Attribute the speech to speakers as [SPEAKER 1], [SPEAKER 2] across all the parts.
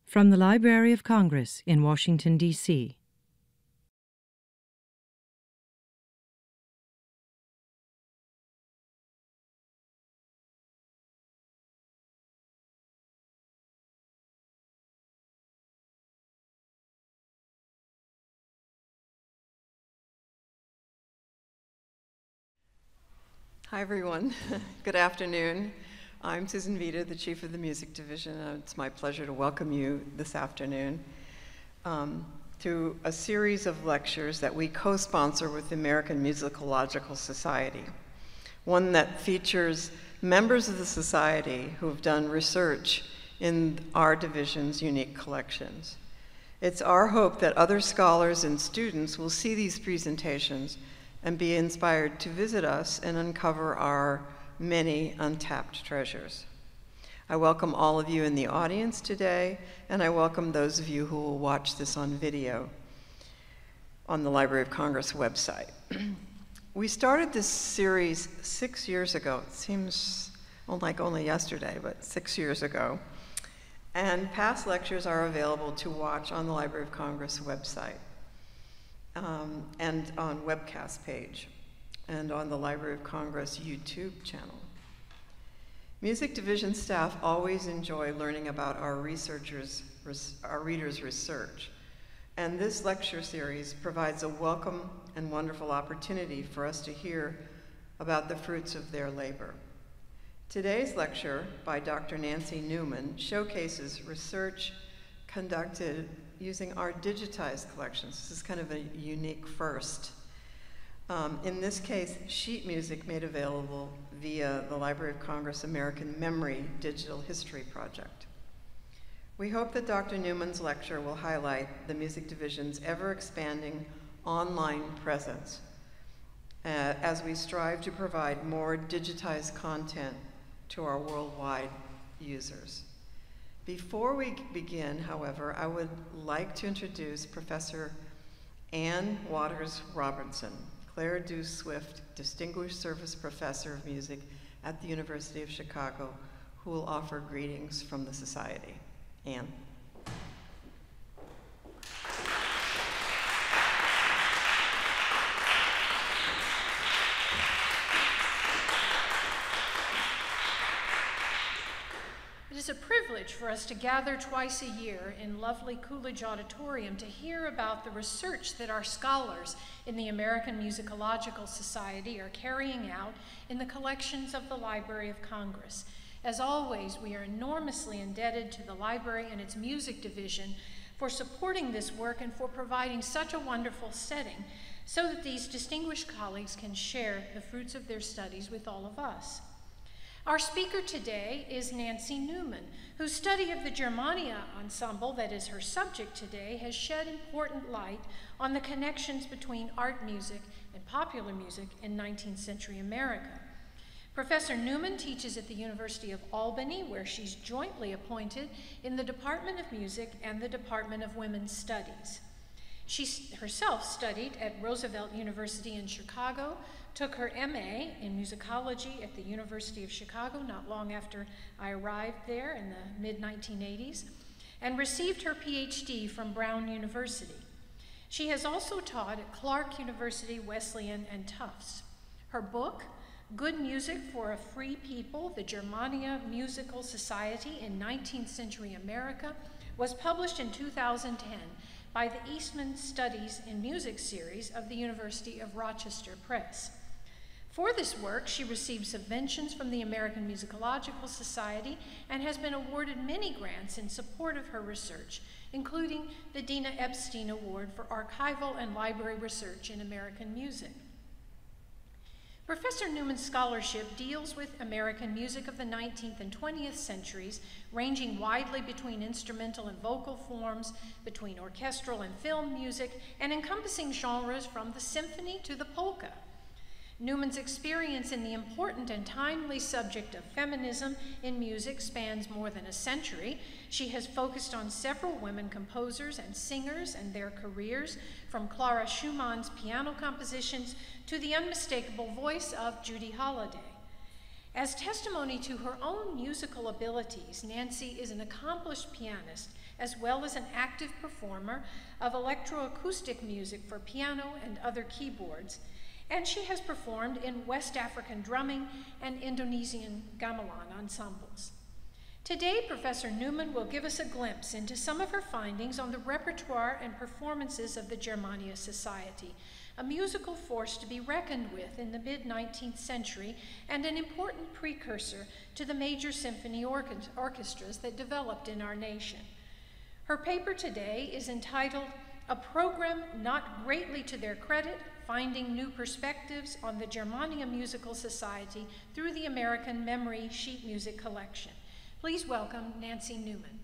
[SPEAKER 1] From the Library of Congress in Washington, D.C.
[SPEAKER 2] Hi, everyone. Good afternoon. I'm Susan Vita, the Chief of the Music Division. It's my pleasure to welcome you this afternoon to a series of lectures that we co-sponsor with the American Musicological Society, one that features members of the society who have done research in our division's unique collections. It's our hope that other scholars and students will see these presentations and be inspired to visit us and uncover our many untapped treasures. I welcome all of you in the audience today, and I welcome those of you who will watch this on video on the Library of Congress website. We started this series 6 years ago. It seems like only yesterday, but 6 years ago. And past lectures are available to watch on the Library of Congress website. And on webcast page, and on the Library of Congress YouTube channel. Music division staff always enjoy learning about our readers' research, and this lecture series provides a welcome and wonderful opportunity for us to hear about the fruits of their labor. Today's lecture by Dr. Nancy Newman showcases research conducted using our digitized collections. This is kind of a unique first. In this case, sheet music made available via the Library of Congress American Memory Digital History Project. We hope that Dr. Newman's lecture will highlight the Music Division's ever-expanding online presence as we strive to provide more digitized content to our worldwide users. Before we begin, however, I would like to introduce Professor Ann Waters Robertson, Claire Deuce Swift Distinguished Service Professor of Music at the University of Chicago, who will offer greetings from the Society. Ann.
[SPEAKER 3] It is a privilege for us to gather twice a year in lovely Coolidge Auditorium to hear about the research that our scholars in the American Musicological Society are carrying out in the collections of the Library of Congress. As always, we are enormously indebted to the library and its music division for supporting this work and for providing such a wonderful setting so that these distinguished colleagues can share the fruits of their studies with all of us. Our speaker today is Nancy Newman, whose study of the Germania ensemble, that is her subject today, has shed important light on the connections between art music and popular music in 19th-century America. Professor Newman teaches at the University of Albany, where she's jointly appointed in the Department of Music and the Department of Women's Studies. She herself studied at Roosevelt University in Chicago, took her MA in musicology at the University of Chicago not long after I arrived there in the mid-1980s, and received her PhD from Brown University. She has also taught at Clark University, Wesleyan, and Tufts. Her book, Good Music for a Free People, the Germania Musical Society in 19th-Century America, was published in 2010 by the Eastman Studies in Music series of the University of Rochester Press. For this work, she received subventions from the American Musicological Society and has been awarded many grants in support of her research, including the Dina Epstein Award for Archival and Library Research in American Music. Professor Newman's scholarship deals with American music of the 19th and 20th centuries, ranging widely between instrumental and vocal forms, between orchestral and film music, and encompassing genres from the symphony to the polka. Newman's experience in the important and timely subject of feminism in music spans more than a century. She has focused on several women composers and singers and their careers, from Clara Schumann's piano compositions to the unmistakable voice of Judy Holliday. As testimony to her own musical abilities, Nancy is an accomplished pianist as well as an active performer of electroacoustic music for piano and other keyboards, and she has performed in West African drumming and Indonesian gamelan ensembles. Today, Professor Newman will give us a glimpse into some of her findings on the repertoire and performances of the Germania Society, a musical force to be reckoned with in the mid-19th century and an important precursor to the major symphony orchestras that developed in our nation. Her paper today is entitled, "A Program Not Greatly to Their Credit, Finding New Perspectives on the Germania Musical Society Through the American Memory Sheet Music Collection." Please welcome Nancy Newman.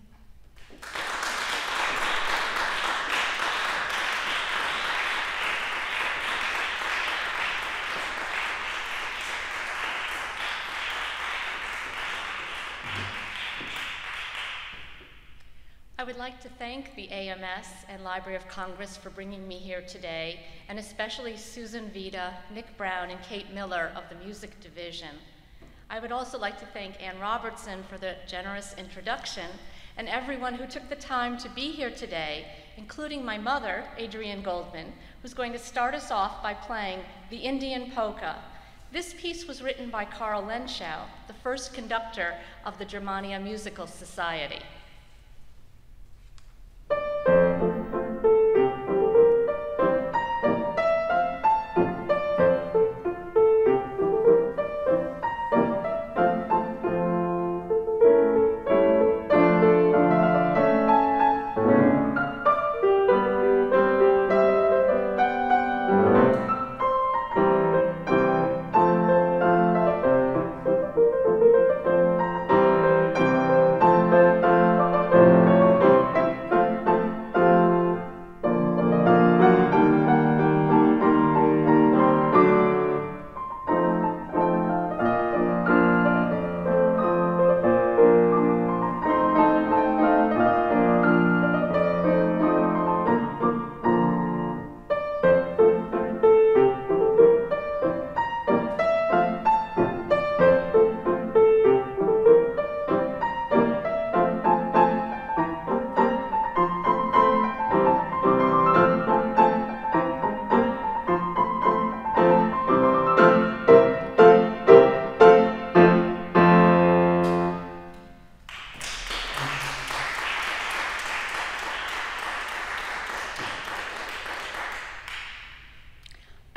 [SPEAKER 4] I would like to thank the AMS and Library of Congress for bringing me here today, and especially Susan Vida, Nick Brown, and Kate Miller of the Music Division. I would also like to thank Ann Robertson for the generous introduction, and everyone who took the time to be here today, including my mother, Adrienne Goldman, who's going to start us off by playing the Indian Polka. This piece was written by Karl Lenschow, the first conductor of the Germania Musical Society.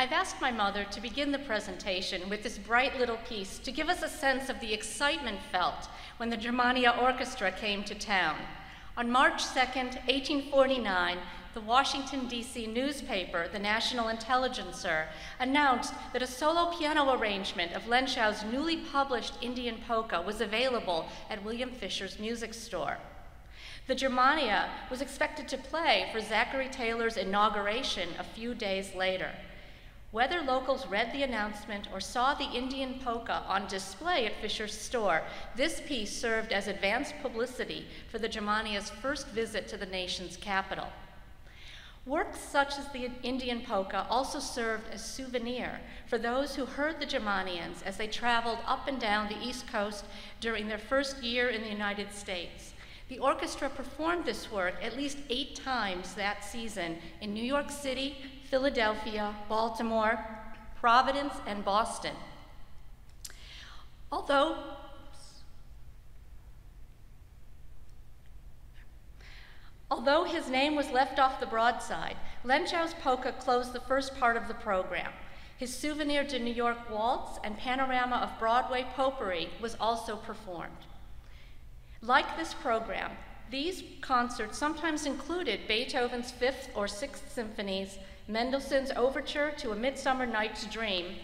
[SPEAKER 4] I've asked my mother to begin the presentation with this bright little piece to give us a sense of the excitement felt when the Germania Orchestra came to town. On March 2nd, 1849, the Washington, D.C. newspaper, the National Intelligencer, announced that a solo piano arrangement of Lenschau's newly published Indian Polka was available at William Fisher's music store. The Germania was expected to play for Zachary Taylor's inauguration a few days later. Whether locals read the announcement or saw the Indian Polka on display at Fisher's store, this piece served as advance publicity for the Germania's first visit to the nation's capital. Works such as the Indian Polka also served as souvenir for those who heard the Germanians as they traveled up and down the East Coast during their first year in the United States. The orchestra performed this work at least 8 times that season in New York City, Philadelphia, Baltimore, Providence, and Boston. Although his name was left off the broadside, Lenschau's polka closed the first part of the program. His Souvenir de New York Waltz and Panorama of Broadway Potpourri was also performed. Like this program, these concerts sometimes included Beethoven's 5th or 6th symphonies, Mendelssohn's Overture to A Midsummer Night's Dream,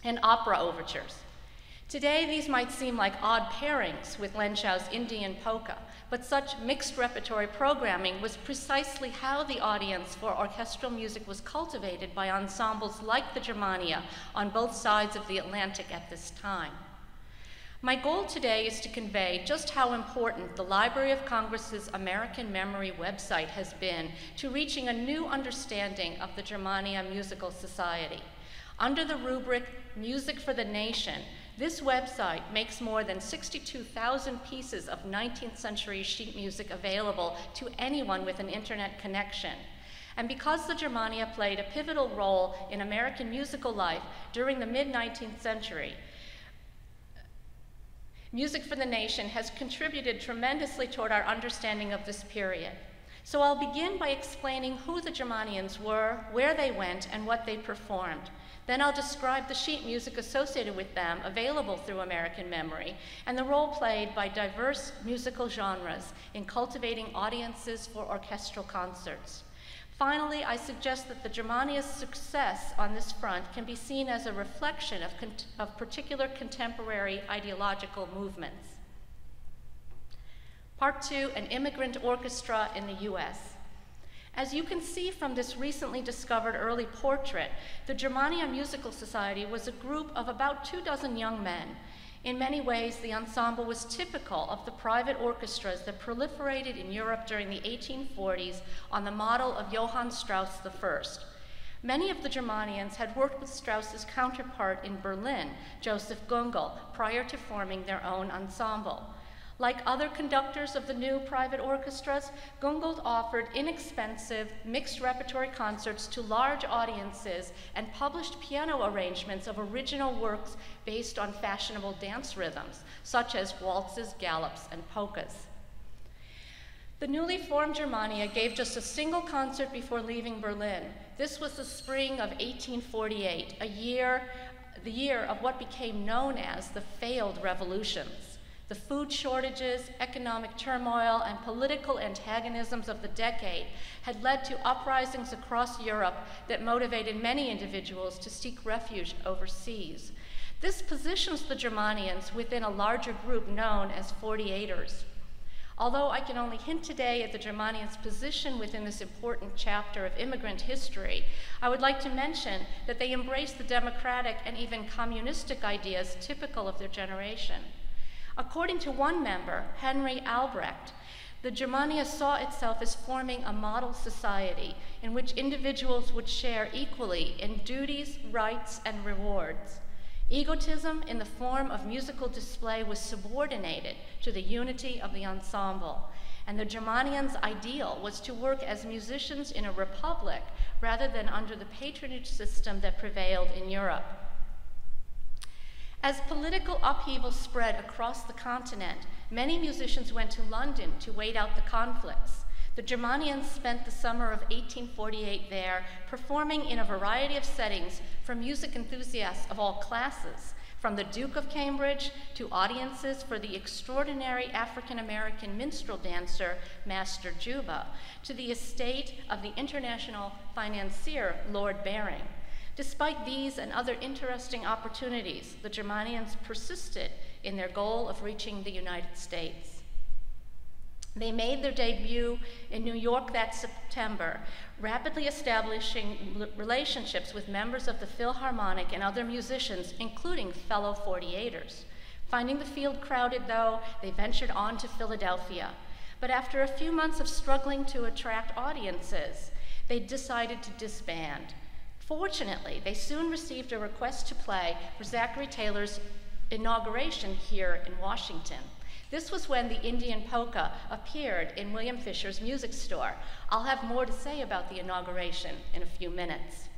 [SPEAKER 4] and opera overtures. Today, these might seem like odd pairings with Lenschau's Indian Polka, but such mixed repertory programming was precisely how the audience for orchestral music was cultivated by ensembles like the Germania on both sides of the Atlantic at this time. My goal today is to convey just how important the Library of Congress's American Memory website has been to reaching a new understanding of the Germania Musical Society. Under the rubric Music for the Nation, This website makes more than 62,000 pieces of 19th century sheet music available to anyone with an internet connection. And because the Germania played a pivotal role in American musical life during the mid-19th century, Music for the Nation has contributed tremendously toward our understanding of this period. So I'll begin by explaining who the Germanians were, where they went, and what they performed. Then I'll describe the sheet music associated with them, available through American memory, and the role played by diverse musical genres in cultivating audiences for orchestral concerts. Finally, I suggest that the Germania's success on this front can be seen as a reflection of particular contemporary ideological movements. Part 2, an immigrant orchestra in the US. As you can see from this recently discovered early portrait, the Germania Musical Society was a group of about 24 young men. In many ways, the ensemble was typical of the private orchestras that proliferated in Europe during the 1840s on the model of Johann Strauss I. Many of the Germanians had worked with Strauss's counterpart in Berlin, Joseph Gungel, prior to forming their own ensemble. Like other conductors of the new private orchestras, Gungel offered inexpensive, mixed repertory concerts to large audiences and published piano arrangements of original works based on fashionable dance rhythms, such as waltzes, galops, and polkas. The newly formed Germania gave just a single concert before leaving Berlin. This was the spring of 1848, the year of what became known as the failed revolutions. The food shortages, economic turmoil, and political antagonisms of the decade had led to uprisings across Europe that motivated many individuals to seek refuge overseas. This positions the Germanians within a larger group known as 48ers. Although I can only hint today at the Germanians' position within this important chapter of immigrant history, I would like to mention that they embraced the democratic and even communistic ideas typical of their generation. According to one member, Henry Albrecht, the Germania saw itself as forming a model society in which individuals would share equally in duties, rights, and rewards. Egotism in the form of musical display was subordinated to the unity of the ensemble, and the Germanians' ideal was to work as musicians in a republic rather than under the patronage system that prevailed in Europe. As political upheaval spread across the continent, many musicians went to London to wait out the conflicts. The Germanians spent the summer of 1848 there, performing in a variety of settings for music enthusiasts of all classes, from the Duke of Cambridge to audiences for the extraordinary African-American minstrel dancer, Master Juba, to the estate of the international financier, Lord Baring. Despite these and other interesting opportunities, the Germanians persisted in their goal of reaching the United States. They made their debut in New York that September, rapidly establishing relationships with members of the Philharmonic and other musicians, including fellow 48ers. Finding the field crowded, though, they ventured on to Philadelphia. But after a few months of struggling to attract audiences, they decided to disband. Fortunately, they soon received a request to play for Zachary Taylor's inauguration here in Washington. This was when the Indian polka appeared in William Fisher's music store. I'll have more to say about the inauguration in a few minutes.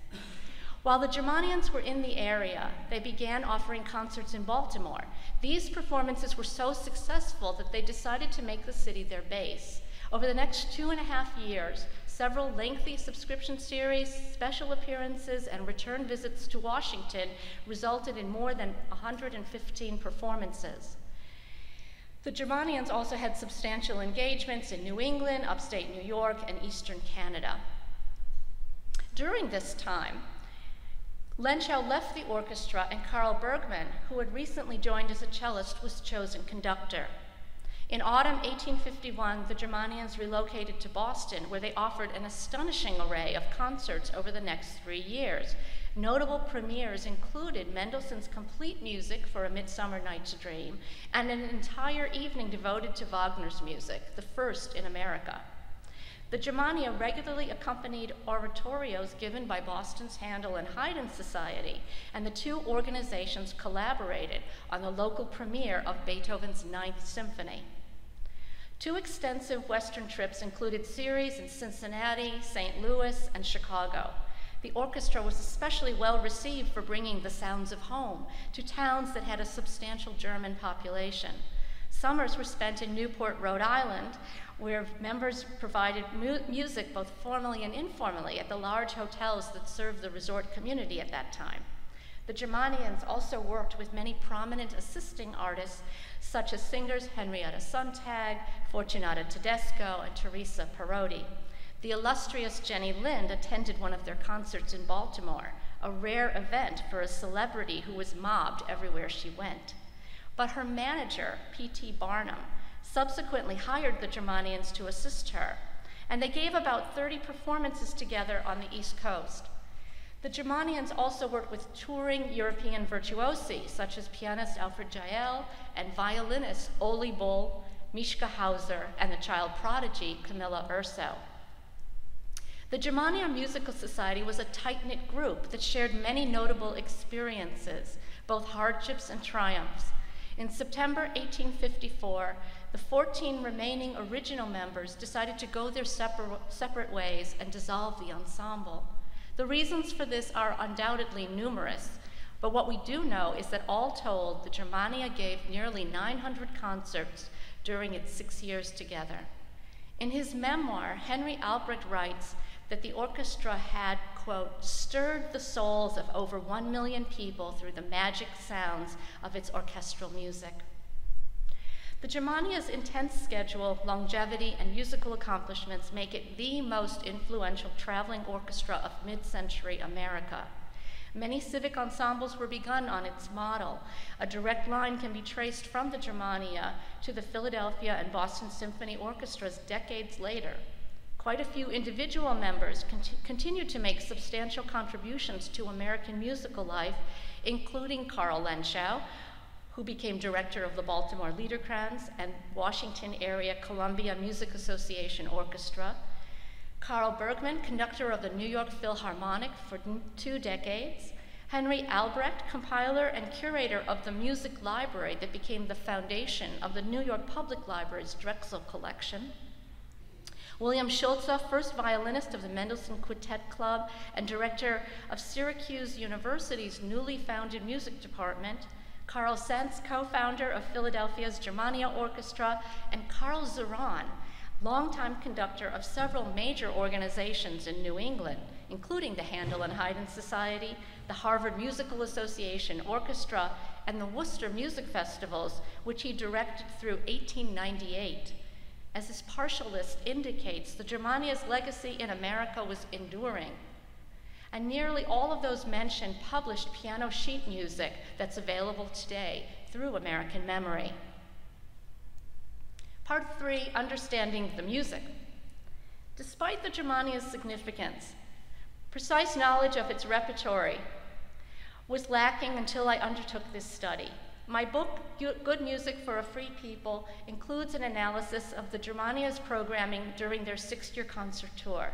[SPEAKER 4] While the Germanians were in the area, they began offering concerts in Baltimore. These performances were so successful that they decided to make the city their base. Over the next 2.5 years, several lengthy subscription series, special appearances, and return visits to Washington resulted in more than 115 performances. The Germanians also had substantial engagements in New England, upstate New York, and eastern Canada. During this time, Lenschau left the orchestra, and Carl Bergman, who had recently joined as a cellist, was chosen conductor. In autumn 1851, the Germanians relocated to Boston, where they offered an astonishing array of concerts over the next 3 years. Notable premieres included Mendelssohn's complete music for A Midsummer Night's Dream and an entire evening devoted to Wagner's music, the first in America. The Germania regularly accompanied oratorios given by Boston's Handel and Haydn Society, and the two organizations collaborated on the local premiere of Beethoven's Ninth Symphony. Two extensive Western trips included series in Cincinnati, St. Louis, and Chicago. The orchestra was especially well received for bringing the sounds of home to towns that had a substantial German population. Summers were spent in Newport, Rhode Island, where members provided music both formally and informally at the large hotels that served the resort community at that time. The Germanians also worked with many prominent assisting artists, such as singers Henrietta Sontag, Fortunata Tedesco, and Teresa Parodi. The illustrious Jenny Lind attended one of their concerts in Baltimore, a rare event for a celebrity who was mobbed everywhere she went. But her manager, P.T. Barnum, subsequently hired the Germanians to assist her, and they gave about 30 performances together on the East Coast. The Germanians also worked with touring European virtuosi, such as pianist Alfred Jael and violinist Oli Bull, Mishka Hauser, and the child prodigy Camilla Urso. The Germania Musical Society was a tight-knit group that shared many notable experiences, both hardships and triumphs. In September 1854, the 14 remaining original members decided to go their separate ways and dissolve the ensemble. The reasons for this are undoubtedly numerous, but what we do know is that all told, the Germania gave nearly 900 concerts during its 6 years together. In his memoir, Henry Albrecht writes that the orchestra had, quote, stirred the souls of over 1 million people through the magic sounds of its orchestral music. The Germania's intense schedule, longevity, and musical accomplishments make it the most influential traveling orchestra of mid-century America. Many civic ensembles were begun on its model. A direct line can be traced from the Germania to the Philadelphia and Boston Symphony Orchestras decades later. Quite a few individual members continued to make substantial contributions to American musical life, including Carl Lenschow, who became director of the Baltimore Liederkranz and Washington area Columbia Music Association Orchestra, Carl Bergman, conductor of the New York Philharmonic for 2 decades, Henry Albrecht, compiler and curator of the music library that became the foundation of the New York Public Library's Drexel collection, William Schulze, first violinist of the Mendelssohn Quartet Club and director of Syracuse University's newly founded music department, Carl Sentz, co-founder of Philadelphia's Germania Orchestra, and Carl Zeran, longtime conductor of several major organizations in New England, including the Handel and Haydn Society, the Harvard Musical Association Orchestra, and the Worcester Music Festivals, which he directed through 1898. As his partial list indicates, the Germania's legacy in America was enduring. And nearly all of those mentioned published piano sheet music that's available today through American Memory. Part 3, Understanding the Music. Despite the Germania's significance, precise knowledge of its repertory was lacking until I undertook this study. My book, Good Music for a Free People, includes an analysis of the Germania's programming during their 6-year concert tour.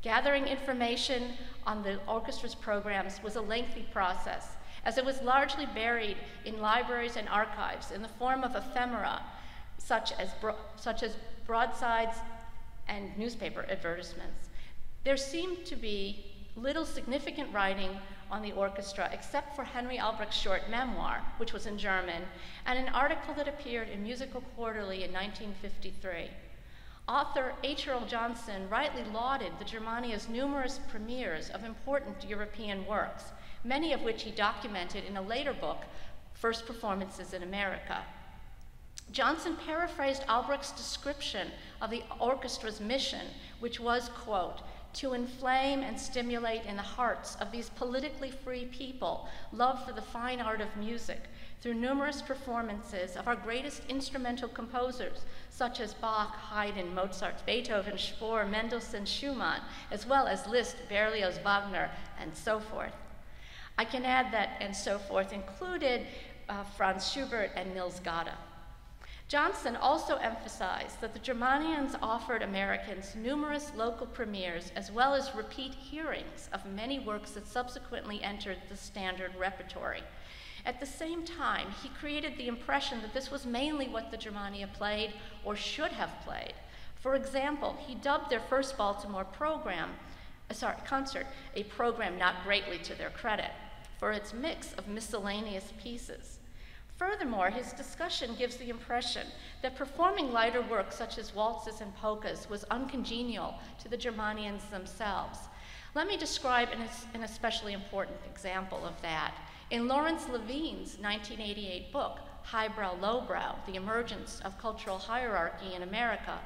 [SPEAKER 4] Gathering information on the orchestra's programs was a lengthy process, as it was largely buried in libraries and archives in the form of ephemera, such as broadsides and newspaper advertisements. There seemed to be little significant writing on the orchestra except for Henry Albrecht's short memoir, which was in German, and an article that appeared in Musical Quarterly in 1953. Author H. Earl Johnson rightly lauded the Germania's numerous premieres of important European works, many of which he documented in a later book, First Performances in America. Johnson paraphrased Albrecht's description of the orchestra's mission, which was, quote, to inflame and stimulate in the hearts of these politically free people love for the fine art of music through numerous performances of our greatest instrumental composers, such as Bach, Haydn, Mozart, Beethoven, Spohr, Mendelssohn, Schumann, as well as Liszt, Berlioz, Wagner, and so forth. I can add that and so forth included Franz Schubert and Nils Gade. Johnson also emphasized that the Germanians offered Americans numerous local premieres as well as repeat hearings of many works that subsequently entered the standard repertory. At the same time, he created the impression that this was mainly what the Germania played or should have played. For example, he dubbed their first Baltimore concert a program not greatly to their credit for its mix of miscellaneous pieces. Furthermore, his discussion gives the impression that performing lighter works such as waltzes and polkas was uncongenial to the Germanians themselves. Let me describe an especially important example of that. In Lawrence Levine's 1988 book, Highbrow Lowbrow, The Emergence of Cultural Hierarchy in America,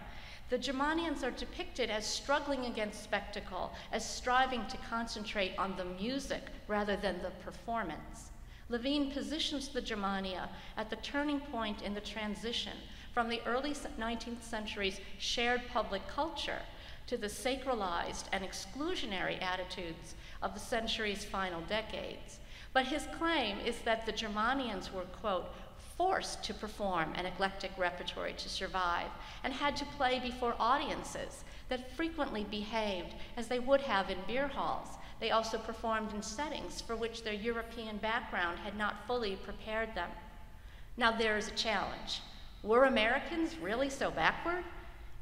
[SPEAKER 4] the Germanians are depicted as struggling against spectacle, as striving to concentrate on the music rather than the performance. Levine positions the Germania at the turning point in the transition from the early 19th century's shared public culture to the sacralized and exclusionary attitudes of the century's final decades. But his claim is that the Germanians were, quote, forced to perform an eclectic repertory to survive and had to play before audiences that frequently behaved as they would have in beer halls. They also performed in settings for which their European background had not fully prepared them. Now there is a challenge. Were Americans really so backward?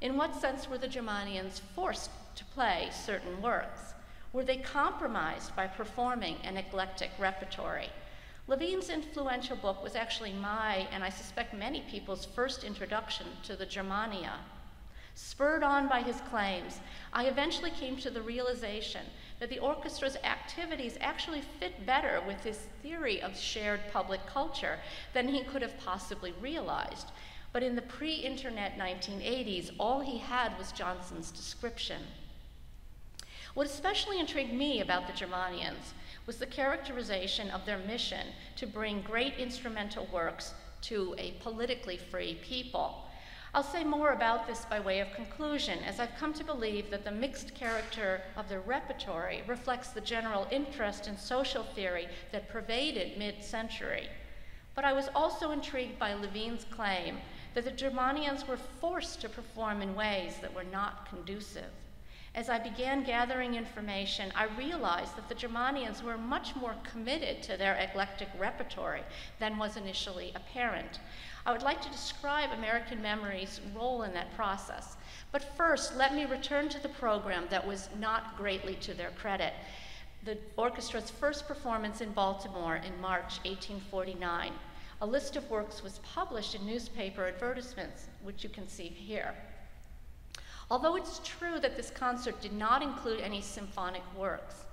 [SPEAKER 4] In what sense were the Germanians forced to play certain works? Were they compromised by performing an eclectic repertory? Levine's influential book was actually my, and I suspect many people's, first introduction to the Germania. Spurred on by his claims, I eventually came to the realization that the orchestra's activities actually fit better with his theory of shared public culture than he could have possibly realized. But in the pre-internet 1980s, all he had was Johnson's description. What especially intrigued me about the Germanians was the characterization of their mission to bring great instrumental works to a politically free people. I'll say more about this by way of conclusion, as I've come to believe that the mixed character of the repertory reflects the general interest in social theory that pervaded mid-century. But I was also intrigued by Levine's claim that the Germanians were forced to perform in ways that were not conducive. As I began gathering information, I realized that the Germanians were much more committed to their eclectic repertory than was initially apparent. I would like to describe American Memory's role in that process. But first, let me return to the program that was not greatly to their credit. The orchestra's first performance in Baltimore in March 1849. A list of works was published in newspaper advertisements, which you can see here. Although it's true that this concert did not include any symphonic works,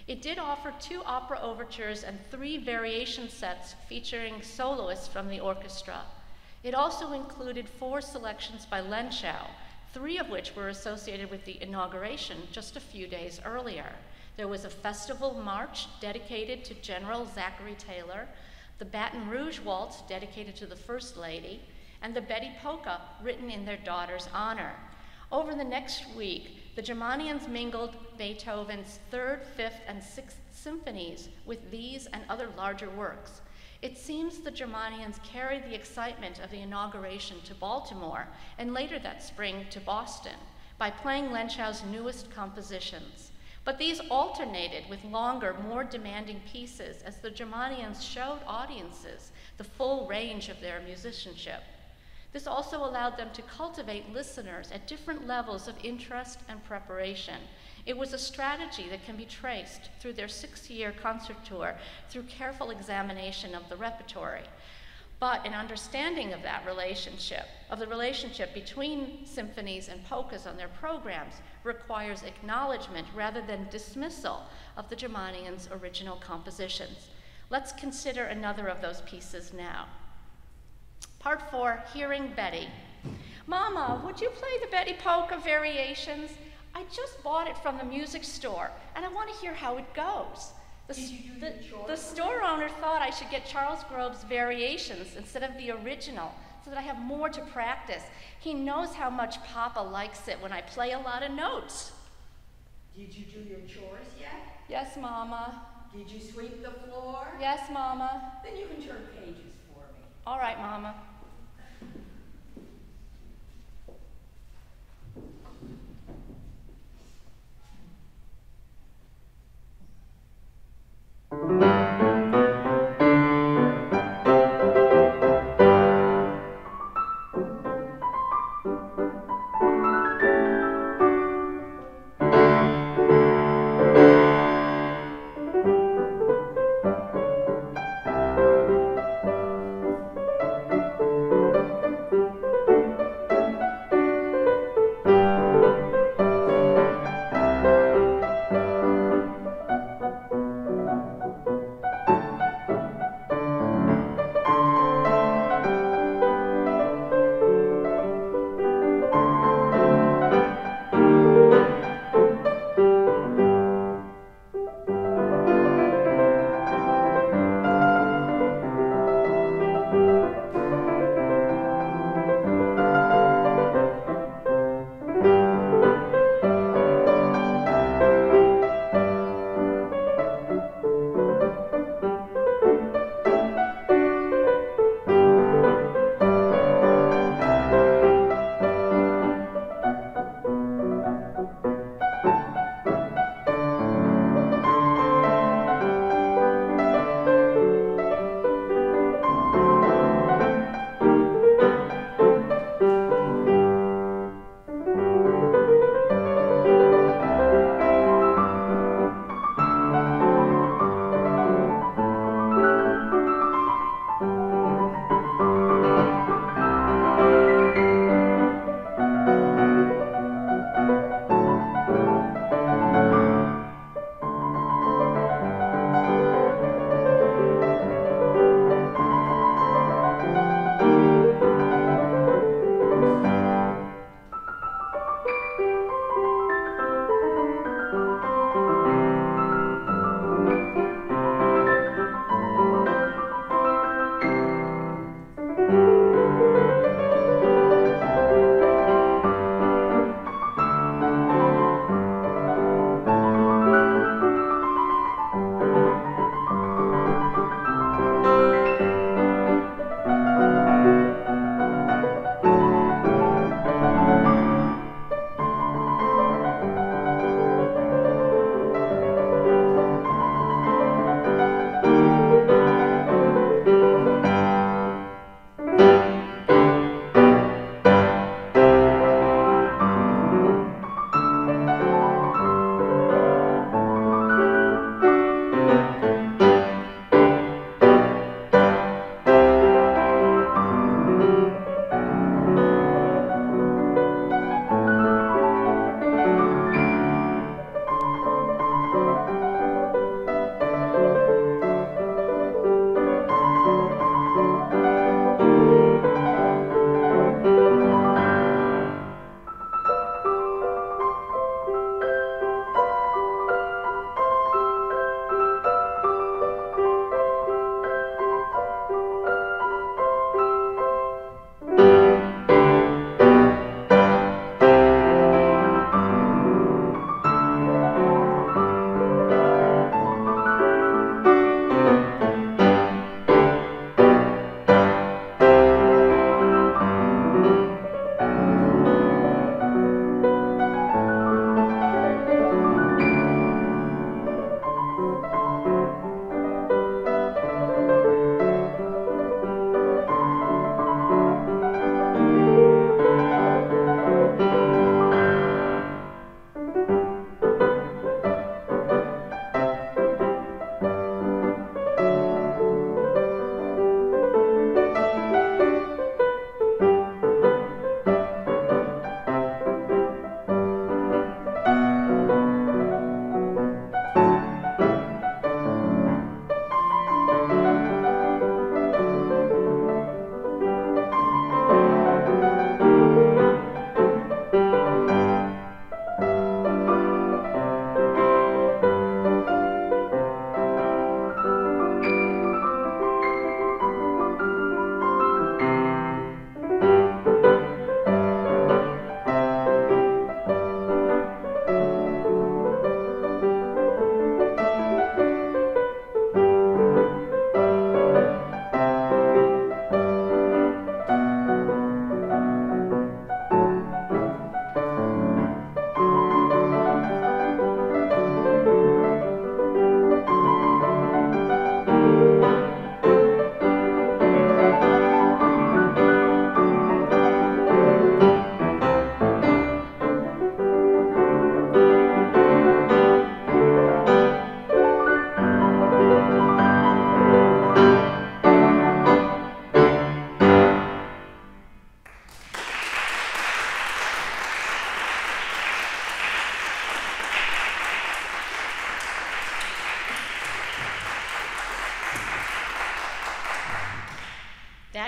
[SPEAKER 4] it did offer 2 opera overtures and 3 variation sets featuring soloists from the orchestra. It also included 4 selections by Lenschau, 3 of which were associated with the inauguration just a few days earlier. There was a festival march dedicated to General Zachary Taylor, the Baton Rouge Waltz dedicated to the First Lady, and the Betty Polka written in their daughter's honor. Over the next week, the Germanians mingled Beethoven's 3rd, 5th, and 6th symphonies with these and other larger works. It seems the Germanians carried the excitement of the inauguration to Baltimore, and later that spring to Boston, by playing Lenschau's newest compositions. But these alternated with longer, more demanding pieces as the Germanians showed audiences the full range of their musicianship. This also allowed them to cultivate listeners at different levels of interest and preparation. It was a strategy that can be traced through their 6-year concert tour through careful examination of the repertory. But an understanding of that relationship, of the relationship between symphonies and polkas on their programs, requires acknowledgement rather than dismissal of the Germanians' original compositions. Let's consider another of those pieces now. Part 4, Hearing Betty. Mama, would you play the Betty Polka variations? I just bought it from the music store, and I want to hear how it goes. The store owner thought I should get Charles Grove's variations instead of the original, so that I have more to practice. He knows how much Papa likes it when I play a lot of notes.
[SPEAKER 5] Did you do your chores yet?
[SPEAKER 4] Yes, Mama.
[SPEAKER 5] Did you sweep the floor?
[SPEAKER 4] Yes, Mama.
[SPEAKER 5] Then you can turn pages for me.
[SPEAKER 4] All right, Mama.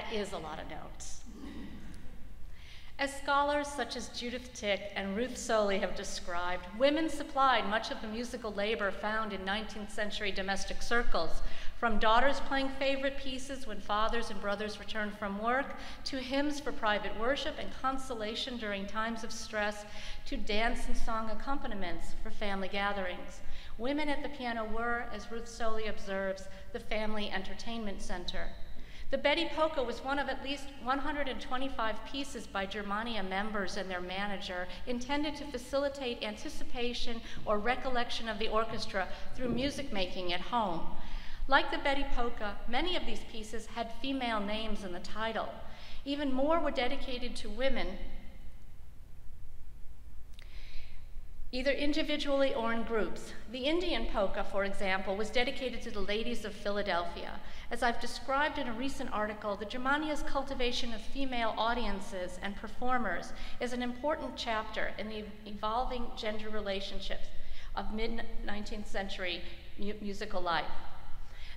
[SPEAKER 4] that is a lot of notes. As scholars such as Judith Tick and Ruth Soley have described, women supplied much of the musical labor found in 19th century domestic circles, from daughters playing favorite pieces when fathers and brothers returned from work, to hymns for private worship and consolation during times of stress, to dance and song accompaniments for family gatherings. Women at the piano were, as Ruth Soley observes, the family entertainment center. The Betty Polka was one of at least 125 pieces by Germania members and their manager intended to facilitate anticipation or recollection of the orchestra through music making at home. Like the Betty Polka, many of these pieces had female names in the title. Even more were dedicated to women, either individually or in groups. The Indian polka, for example, was dedicated to the ladies of Philadelphia. As I've described in a recent article, the Germania's cultivation of female audiences and performers is an important chapter in the evolving gender relationships of mid-19th century musical life.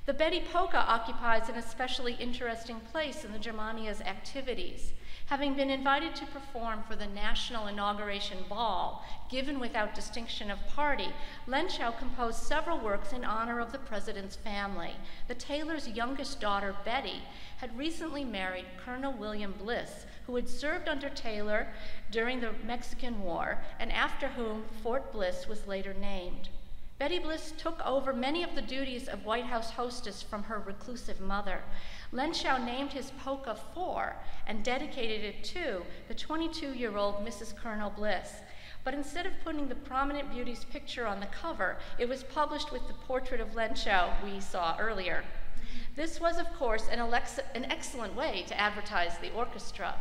[SPEAKER 4] The Betty Polka occupies an especially interesting place in the Germania's activities. Having been invited to perform for the National Inauguration Ball, given without distinction of party, Lenschow composed several works in honor of the president's family. The tailor's youngest daughter, Betty, had recently married Colonel William Bliss, who had served under Taylor during the Mexican War, and after whom Fort Bliss was later named. Betty Bliss took over many of the duties of White House hostess from her reclusive mother. Lenschow named his polka for and dedicated it to the 22-year-old Mrs. Colonel Bliss. But instead of putting the prominent beauty's picture on the cover, it was published with the portrait of Lenschow we saw earlier. This was, of course, an excellent way to advertise the orchestra.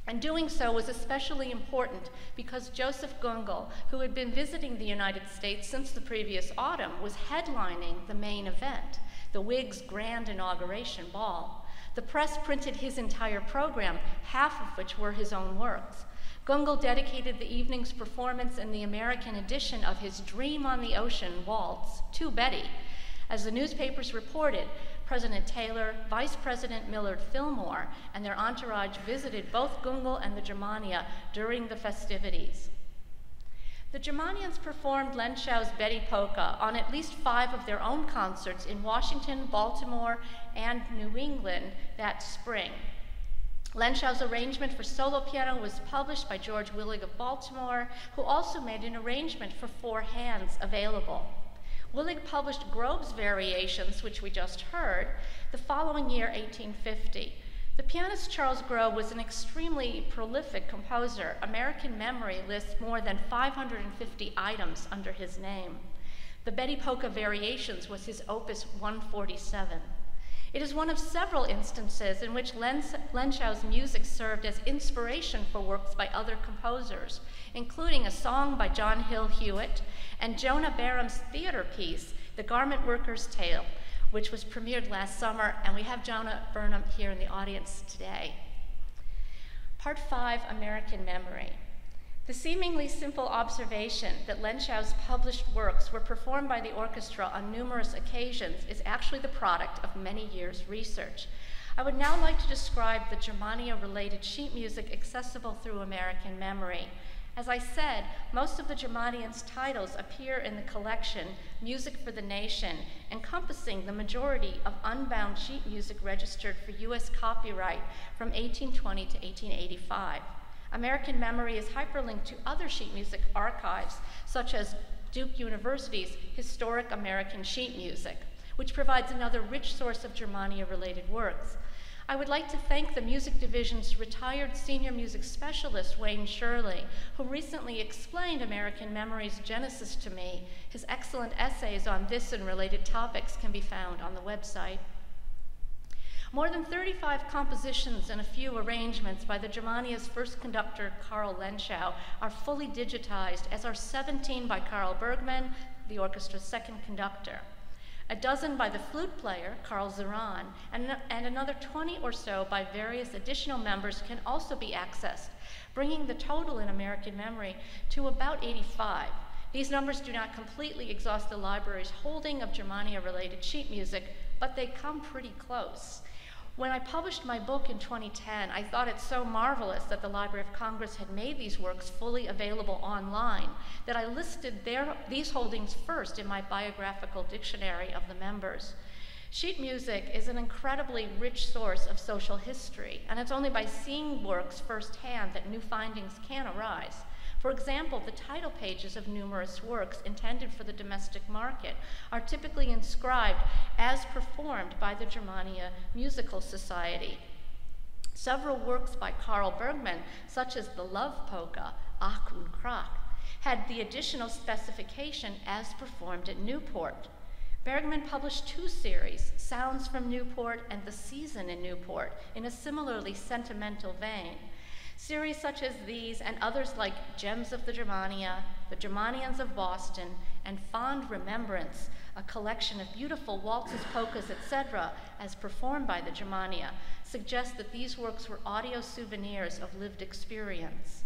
[SPEAKER 4] And doing so was especially important because Joseph Gungel, who had been visiting the United States since the previous autumn, was headlining the main event, the Whigs' grand inauguration ball. The press printed his entire program, half of which were his own works. Gungel dedicated the evening's performance in the American edition of his Dream on the Ocean waltz to Betty. As the newspapers reported, President Taylor, Vice President Millard Fillmore, and their entourage visited both Gungel and the Germania during the festivities. The Germanians performed Lenschau's Betty Polka on at least 5 of their own concerts in Washington, Baltimore, and New England that spring. Lenschau's arrangement for solo piano was published by George Willig of Baltimore, who also made an arrangement for 4 hands available. Willig published Grobe's Variations, which we just heard, the following year, 1850. The pianist Charles Grobe was an extremely prolific composer. American Memory lists more than 550 items under his name. The Betty Polka Variations was his opus 147. It is one of several instances in which Lenschau's music served as inspiration for works by other composers, including a song by John Hill Hewitt and Jonah Barham's theater piece, The Garment Worker's Tale, which was premiered last summer, and we have Jonah Burnham here in the audience today. Part 5, American Memory. The seemingly simple observation that Lenschau's published works were performed by the orchestra on numerous occasions is actually the product of many years' research. I would now like to describe the Germania-related sheet music accessible through American Memory. As I said, most of the Germanians' titles appear in the collection Music for the Nation, encompassing the majority of unbound sheet music registered for U.S. copyright from 1820 to 1885. American Memory is hyperlinked to other sheet music archives, such as Duke University's Historic American Sheet Music, which provides another rich source of Germania-related works. I would like to thank the Music Division's retired senior music specialist, Wayne Shirley, who recently explained American Memory's genesis to me. His excellent essays on this and related topics can be found on the website. More than 35 compositions and a few arrangements by the Germania's first conductor, Karl Lenschow, are fully digitized, as are 17 by Karl Bergman, the orchestra's second conductor. A dozen by the flute player, Karl Zeran, and another 20 or so by various additional members can also be accessed, bringing the total in American Memory to about 85. These numbers do not completely exhaust the library's holding of Germania-related sheet music, but they come pretty close. When I published my book in 2010, I thought it so marvelous that the Library of Congress had made these works fully available online that I listed these holdings first in my biographical dictionary of the members. Sheet music is an incredibly rich source of social history, and it's only by seeing works firsthand that new findings can arise. For example, the title pages of numerous works intended for the domestic market are typically inscribed as performed by the Germania Musical Society. Several works by Carl Bergman, such as the Love Polka, Ach und Krach, had the additional specification as performed at Newport. Bergman published 2 series, Sounds from Newport and The Season in Newport, in a similarly sentimental vein. Series such as these and others like Gems of the Germania, The Germanians of Boston, and Fond Remembrance, a collection of beautiful waltzes, polkas, etc., as performed by the Germania, suggest that these works were audio souvenirs of lived experience.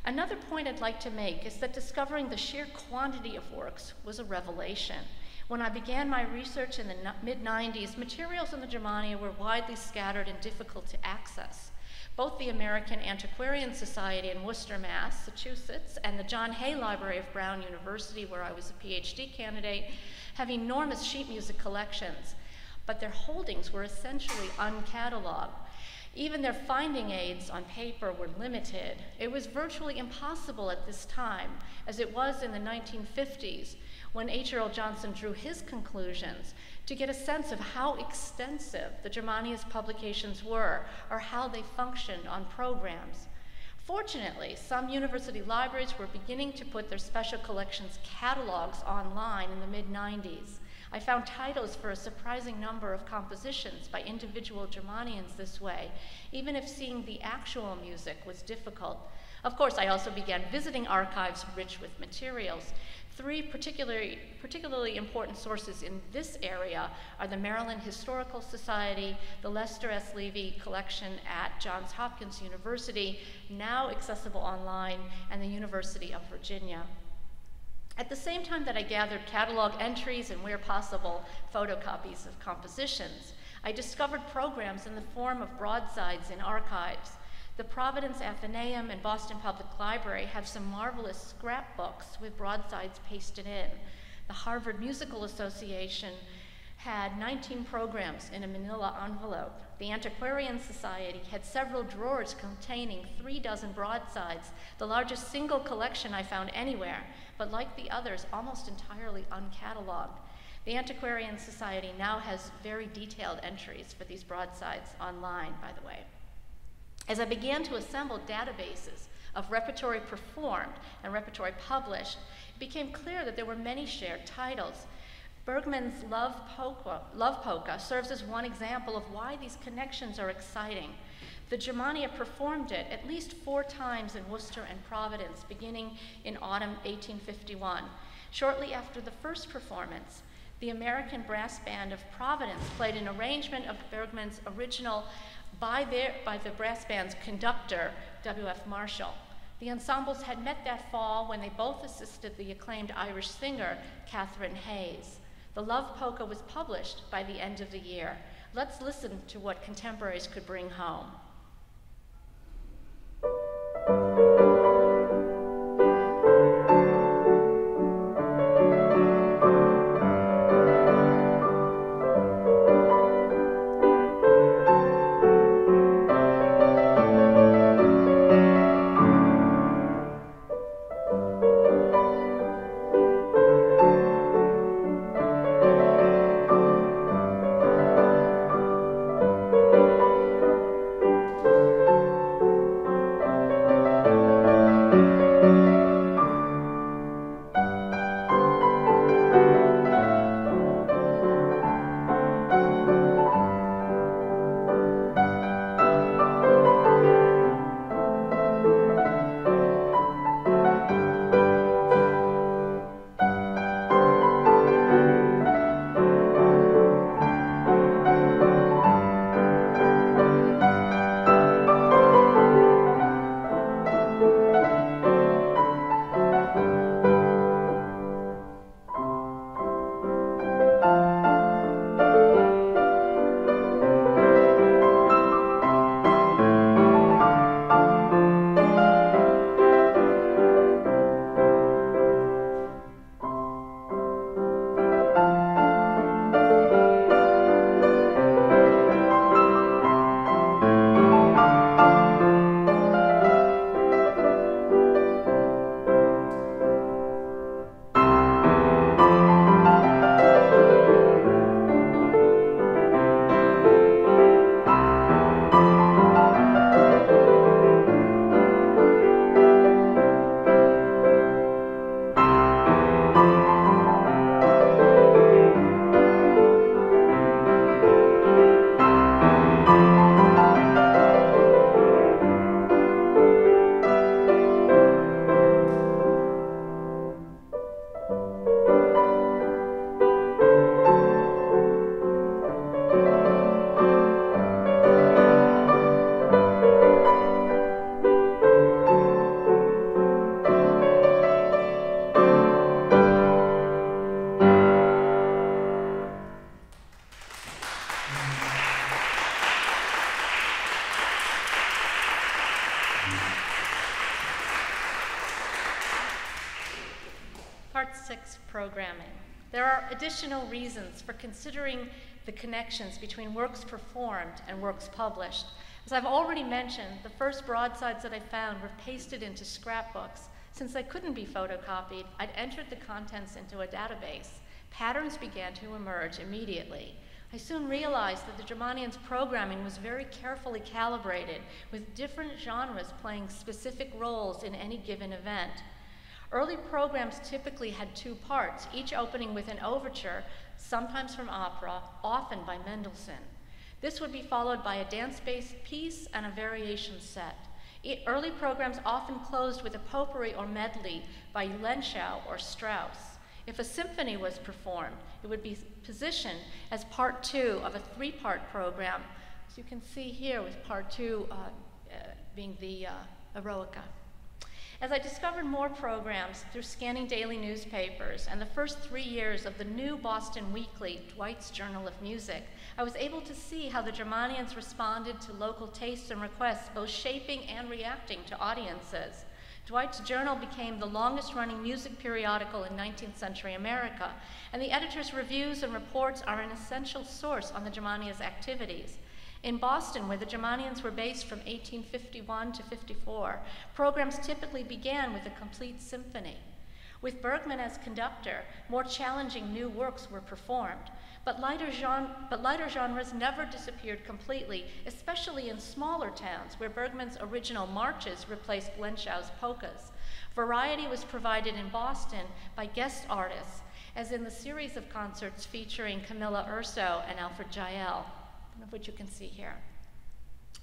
[SPEAKER 4] Another point I'd like to make is that discovering the sheer quantity of works was a revelation. When I began my research in the mid-90s, materials in the Germania were widely scattered and difficult to access. Both the American Antiquarian Society in Worcester, Massachusetts, and the John Hay Library of Brown University, where I was a PhD candidate, have enormous sheet music collections, but their holdings were essentially uncatalogued. Even their finding aids on paper were limited. It was virtually impossible at this time, as it was in the 1950s, when H. Earl Johnson drew his conclusions, to get a sense of how extensive the Germania's publications were, or how they functioned on programs. Fortunately, some university libraries were beginning to put their special collections catalogs online in the mid-90s. I found titles for a surprising number of compositions by individual Germanians this way, even if seeing the actual music was difficult. Of course, I also began visiting archives rich with materials. 3 particularly important sources in this area are the Maryland Historical Society, the Lester S. Levy collection at Johns Hopkins University, now accessible online, and the University of Virginia. At the same time that I gathered catalog entries and, where possible, photocopies of compositions, I discovered programs in the form of broadsides in archives. The Providence Athenaeum and Boston Public Library have some marvelous scrapbooks with broadsides pasted in. The Harvard Musical Association had 19 programs in a manila envelope. The Antiquarian Society had several drawers containing 3 dozen broadsides, the largest single collection I found anywhere, but like the others, almost entirely uncatalogued. The Antiquarian Society now has very detailed entries for these broadsides online, by the way. As I began to assemble databases of repertory performed and repertory published, it became clear that there were many shared titles. Bergman's Love Polka serves as one example of why these connections are exciting. The Germania performed it at least 4 times in Worcester and Providence, beginning in autumn 1851. Shortly after the first performance, the American Brass Band of Providence played an arrangement of Bergman's original by the brass band's conductor, W.F. Marshall. The ensembles had met that fall when they both assisted the acclaimed Irish singer, Catherine Hayes. The Love Polka was published by the end of the year. Let's listen to what contemporaries could bring home. Part 6, programming. There are additional reasons for considering the connections between works performed and works published. As I've already mentioned, the first broadsides that I found were pasted into scrapbooks. Since they couldn't be photocopied, I'd entered the contents into a database. Patterns began to emerge immediately. I soon realized that the Germanians' programming was very carefully calibrated, with different genres playing specific roles in any given event. Early programs typically had 2 parts, each opening with an overture, sometimes from opera, often by Mendelssohn. This would be followed by a dance-based piece and a variation set. Early programs often closed with a potpourri or medley by Lenschau or Strauss. If a symphony was performed, it would be positioned as part 2 of a 3-part program, as you can see here with part 2 being the Eroica. As I discovered more programs through scanning daily newspapers and the first 3 years of the new Boston weekly, Dwight's Journal of Music, I was able to see how the Germanians responded to local tastes and requests, both shaping and reacting to audiences. Dwight's Journal became the longest-running music periodical in 19th-century America, and the editor's reviews and reports are an essential source on the Germania's activities. In Boston, where the Germanians were based from 1851 to 54, programs typically began with a complete symphony. With Bergman as conductor, more challenging new works were performed, but lighter genres never disappeared completely, especially in smaller towns where Bergman's original marches replaced Lenschau's polkas. Variety was provided in Boston by guest artists, as in the series of concerts featuring Camilla Urso and Alfred Jael, of which you can see here.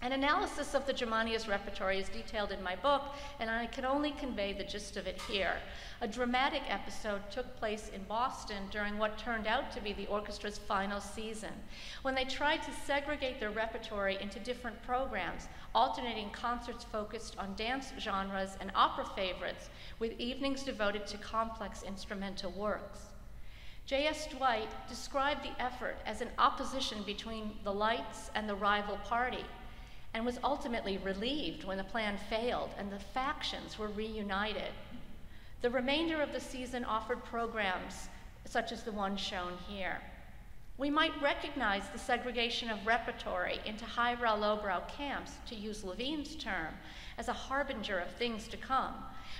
[SPEAKER 4] An analysis of the Germania's repertory is detailed in my book, and I can only convey the gist of it here. A dramatic episode took place in Boston during what turned out to be the orchestra's final season, when they tried to segregate their repertory into different programs, alternating concerts focused on dance genres and opera favorites, with evenings devoted to complex instrumental works. J.S. Dwight described the effort as an opposition between the lights and the rival party, and was ultimately relieved when the plan failed and the factions were reunited. The remainder of the season offered programs such as the one shown here. We might recognize the segregation of repertory into highbrow lowbrow camps, to use Levine's term, as a harbinger of things to come.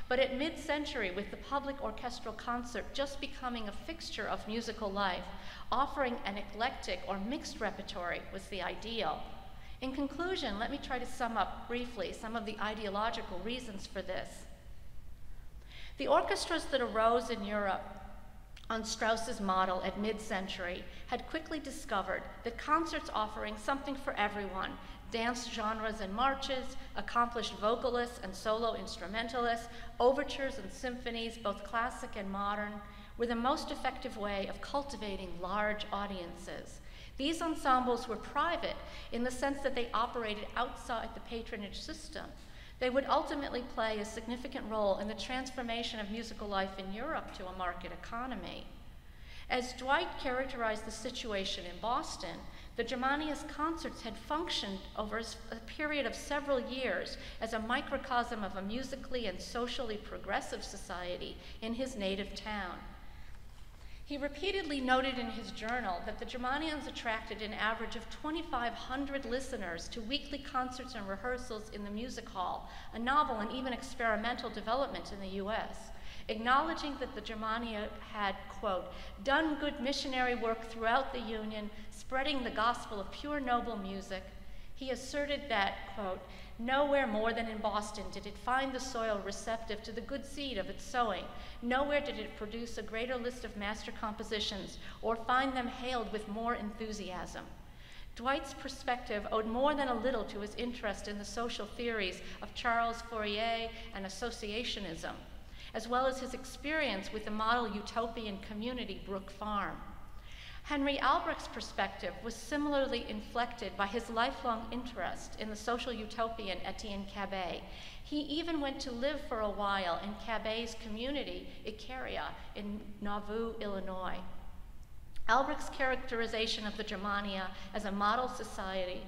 [SPEAKER 4] But at mid-century, with the public orchestral concert just becoming a fixture of musical life, offering an eclectic or mixed repertory was the ideal. In conclusion, let me try to sum up briefly some of the ideological reasons for this. The orchestras that arose in Europe on Strauss's model at mid-century had quickly discovered that concerts offering something for everyone, dance genres and marches, accomplished vocalists and solo instrumentalists, overtures and symphonies, both classic and modern, were the most effective way of cultivating large audiences. These ensembles were private in the sense that they operated outside the patronage system. They would ultimately play a significant role in the transformation of musical life in Europe to a market economy. As Dwight characterized the situation in Boston, the Germania's concerts had functioned over a period of several years as a microcosm of a musically and socially progressive society in his native town. He repeatedly noted in his journal that the Germanians attracted an average of 2,500 listeners to weekly concerts and rehearsals in the music hall, a novel and even experimental development in the US. Acknowledging that the Germania had, quote, done good missionary work throughout the Union, spreading the gospel of pure noble music, he asserted that, quote, nowhere more than in Boston did it find the soil receptive to the good seed of its sowing. Nowhere did it produce a greater list of master compositions or find them hailed with more enthusiasm. Dwight's perspective owed more than a little to his interest in the social theories of Charles Fourier and associationism, as well as his experience with the model utopian community Brook Farm. Henry Albrecht's perspective was similarly inflected by his lifelong interest in the social utopian Etienne Cabet. He even went to live for a while in Cabet's community, Icaria, in Nauvoo, Illinois. Albrecht's characterization of the Germania as a model society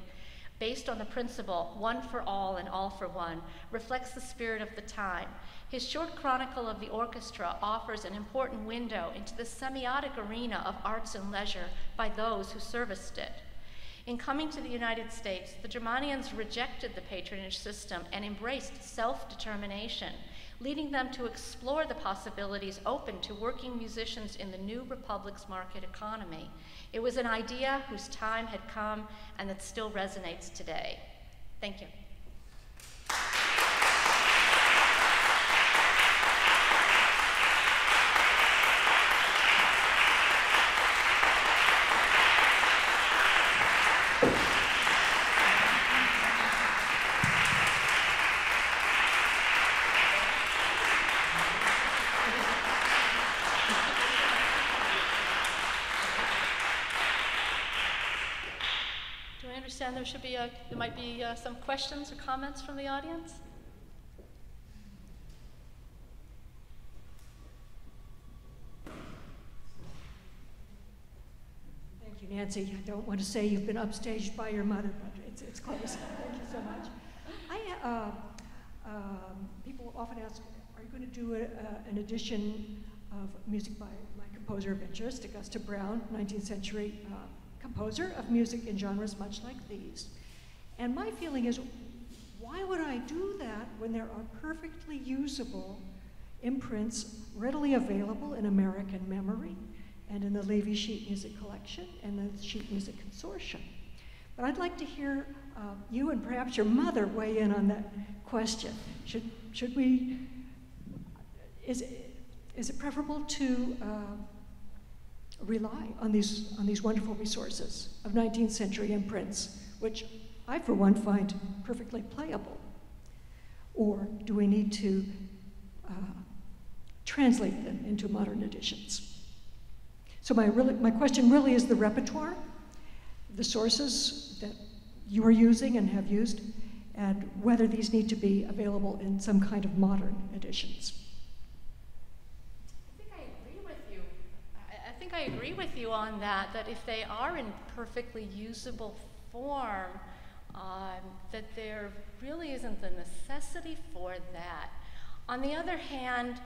[SPEAKER 4] based on the principle, one for all and all for one, reflects the spirit of the time. His short chronicle of the orchestra offers an important window into the semiotic arena of arts and leisure by those who serviced it. In coming to the United States, the Germanians rejected the patronage system and embraced self-determination, leading them to explore the possibilities open to working musicians in the new republic's market economy. It was an idea whose time had come and that still resonates today. Thank you. There might be some questions or comments from the audience.
[SPEAKER 6] Thank you, Nancy. I don't want to say you've been upstaged by your mother, but it's close. Thank you so much. People often ask, are you going to do an edition of music by my composer of interest, Augusta Brown, 19th century composer of music in genres much like these? And my feeling is, why would I do that when there are perfectly usable imprints readily available in American memory and in the Levy Sheet Music Collection and the Sheet Music Consortium? But I'd like to hear you and perhaps your mother weigh in on that question. Should we, is it preferable to rely on these wonderful resources of 19th century imprints, which I, for one, find perfectly playable? Or do we need to translate them into modern editions? So my question really is the repertoire, the sources that you are using and have used, and whether these need to be available in some kind of modern editions.
[SPEAKER 4] I agree with you on that, that if they are in perfectly usable form, that there really isn't the necessity for that. On the other hand,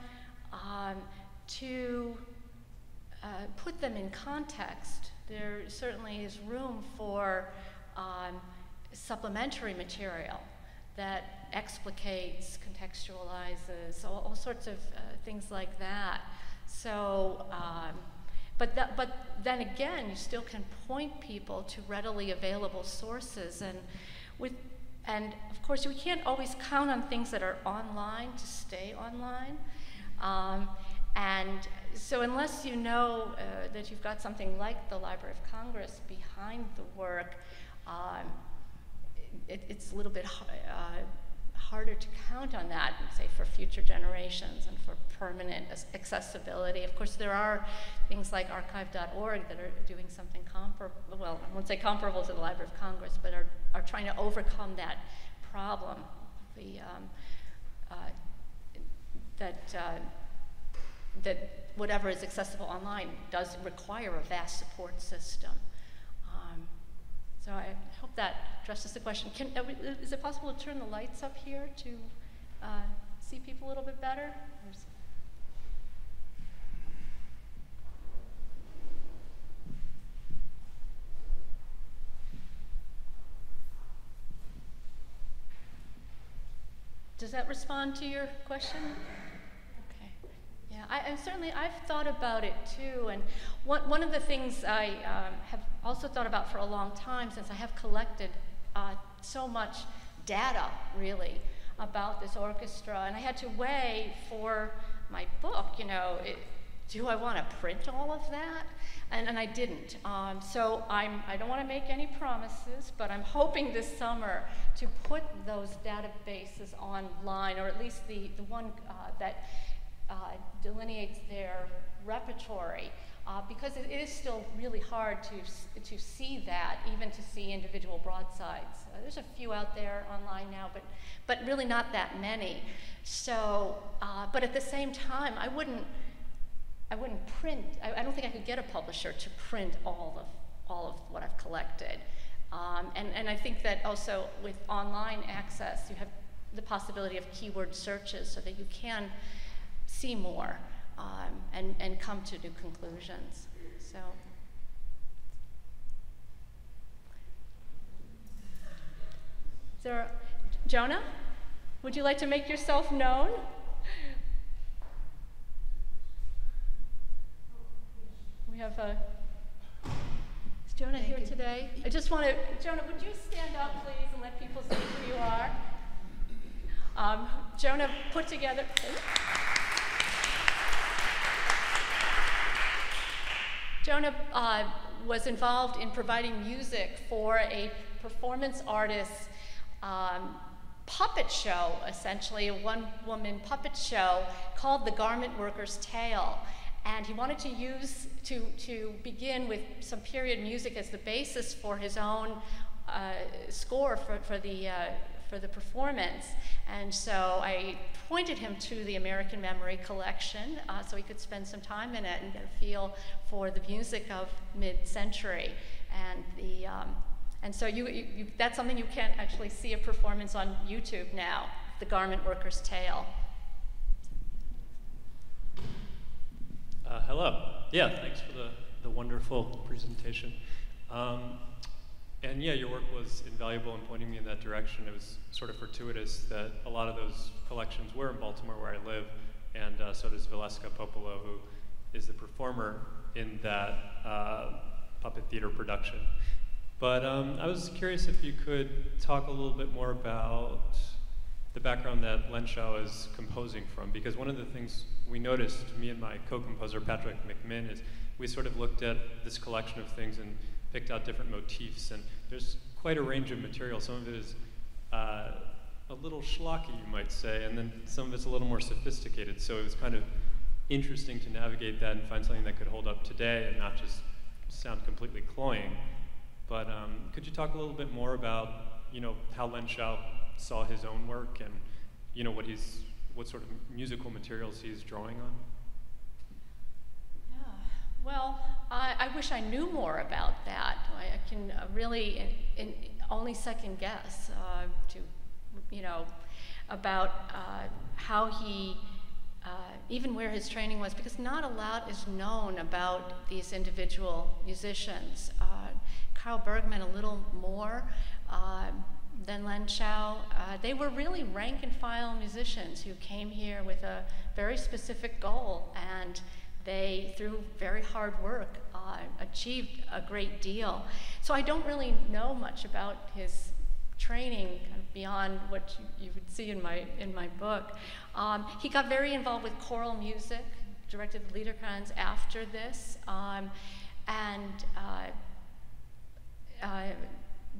[SPEAKER 4] to put them in context, there certainly is room for supplementary material that explicates, contextualizes, all sorts of things like that. So, but then again, you still can point people to readily available sources, and of course we can't always count on things that are online to stay online. And so unless you know that you've got something like the Library of Congress behind the work, it's a little bit harder to count on that, say, for future generations and for permanent accessibility. Of course, there are things like archive.org that are doing something comparable, well, I won't say comparable to the Library of Congress, but are trying to overcome that problem. That whatever is accessible online does require a vast support system. So I hope that addresses the question. Is it possible to turn the lights up here to see people a little bit better? Does that respond to your question? Okay. Yeah, I've thought about it too, and one of the things I have also thought about for a long time, since I have collected so much data, really, about this orchestra, and I had to weigh for my book, do I want to print all of that? And I didn't. So I don't want to make any promises, but I'm hoping this summer to put those databases online, or at least the one that delineates their repertory, because it is still really hard to see that, even to see individual broadsides. There's a few out there online now, but really not that many. So, but at the same time, I wouldn't print. I don't think I could get a publisher to print all of what I've collected. And I think that also with online access, you have the possibility of keyword searches so that you can see more and come to new conclusions. So. Is there, Jonah, would you like to make yourself known? We have is Jonah here today? I just want to, Jonah, would you stand up, please, and let people see who you are? Jonah put together, Jonah was involved in providing music for a performance artist's puppet show, essentially, a one-woman puppet show called The Garment Worker's Tale. And he wanted to begin with some period music as the basis for his own score for the performance. And so I pointed him to the American Memory Collection so he could spend some time in it and get a feel for the music of mid-century. And so that's something you can actually see a performance on YouTube now, The Garment Worker's Tale.
[SPEAKER 7] Hello. Yeah, thanks for the wonderful presentation. And yeah, your work was invaluable in pointing me in that direction. It was sort of fortuitous that a lot of those collections were in Baltimore, where I live, and so does Valeska Popolo, who is the performer in that puppet theater production. But I was curious if you could talk a little bit more about the background that Lenschow is composing from, because one of the things we noticed, me and my co-composer Patrick McMinn, is we sort of looked at this collection of things and picked out different motifs, and there's quite a range of material. Some of it is a little schlocky, you might say, and then some of it's a little more sophisticated. So it was kind of interesting to navigate that and find something that could hold up today and not just sound completely cloying. But could you talk a little bit more about, how Lenschow saw his own work and, what sort of musical materials he's drawing on?
[SPEAKER 4] Yeah, well, I wish I knew more about that. I can really only second guess about how he, even where his training was, because not a lot is known about these individual musicians. Carl Bergman a little more than Lenschow. They were really rank and file musicians who came here with a very specific goal, and they, through very hard work, achieved a great deal. So I don't really know much about his training kind of beyond what you would see in my book. He got very involved with choral music, directed the Liederkranz after this, and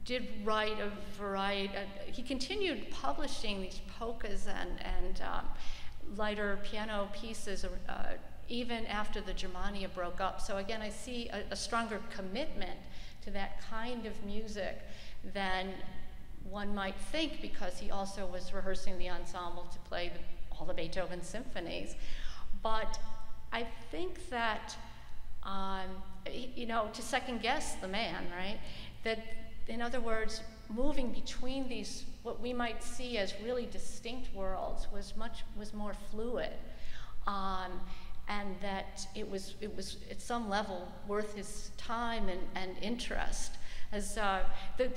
[SPEAKER 4] did write a variety. He continued publishing these polkas and lighter piano pieces even after the Germania broke up. So again, I see a stronger commitment to that kind of music than one might think, because he also was rehearsing the ensemble to play all the Beethoven symphonies. But I think that, to second guess the man, right? That, in other words, moving between these, what we might see as really distinct worlds, was more fluid. And that it was at some level worth his time and interest. As the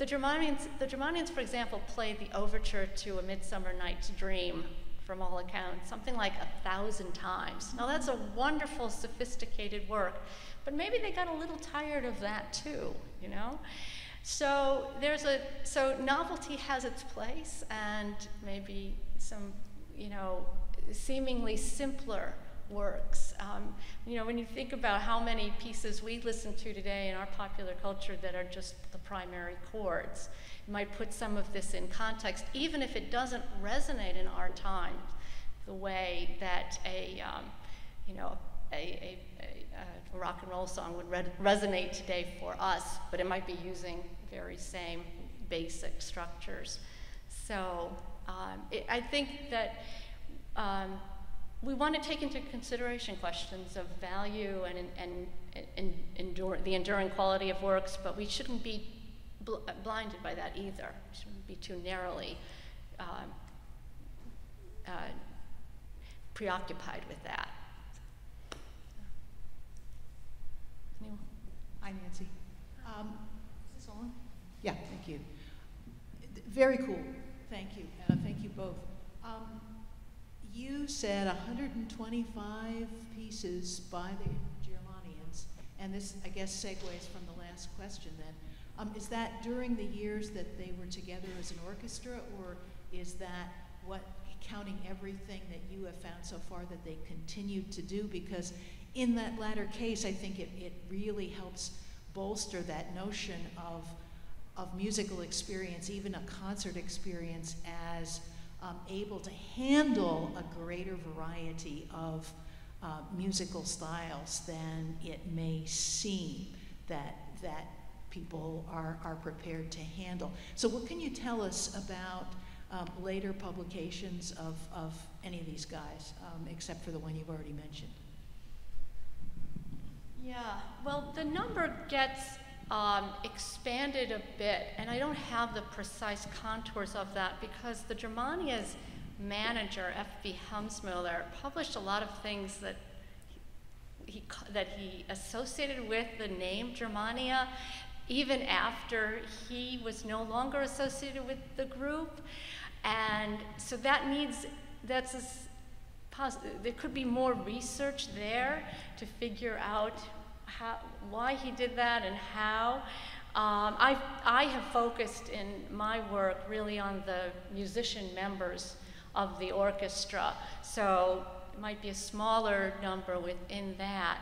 [SPEAKER 4] Germanians, for example, played the overture to A Midsummer Night's Dream, from all accounts, something like 1,000 times. Now that's a wonderful, sophisticated work, but maybe they got a little tired of that too, So so novelty has its place, and maybe some, seemingly simpler works. When you think about how many pieces we listen to today in our popular culture that are just the primary chords, it might put some of this in context, even if it doesn't resonate in our time the way that a rock and roll song would resonate today for us, but it might be using very same basic structures. So I think that we want to take into consideration questions of value and the enduring quality of works, but we shouldn't be blinded by that either. We shouldn't be too narrowly preoccupied with that. Anyone?
[SPEAKER 8] Hi, Nancy. Is this on? Yeah, thank you. Very cool. Thank you. Thank you both. You said 125 pieces by the Germanians, and this, I guess, segues from the last question then. Is that during the years that they were together as an orchestra, or is that what, counting everything that you have found so far, that they continued to do? Because in that latter case, I think it really helps bolster that notion of musical experience, even a concert experience, as able to handle a greater variety of musical styles than it may seem that people are prepared to handle. So what can you tell us about later publications of any of these guys, except for the one you've already mentioned?
[SPEAKER 4] Yeah, well, the number gets expanded a bit, and I don't have the precise contours of that because the Germania's manager, F.B. Helmsmüller, published a lot of things that he associated with the name Germania, even after he was no longer associated with the group. And so that needs, there could be more research there to figure out why he did that and how. I have focused in my work really on the musician members of the orchestra, so it might be a smaller number within that.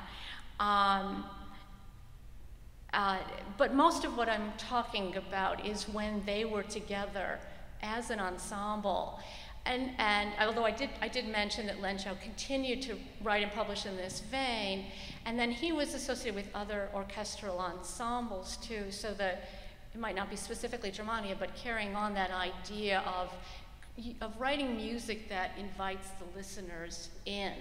[SPEAKER 4] But most of what I'm talking about is when they were together as an ensemble. And although I did mention that Lenchow continued to write and publish in this vein, and then he was associated with other orchestral ensembles too, so that it might not be specifically Germania, but carrying on that idea of writing music that invites the listeners in.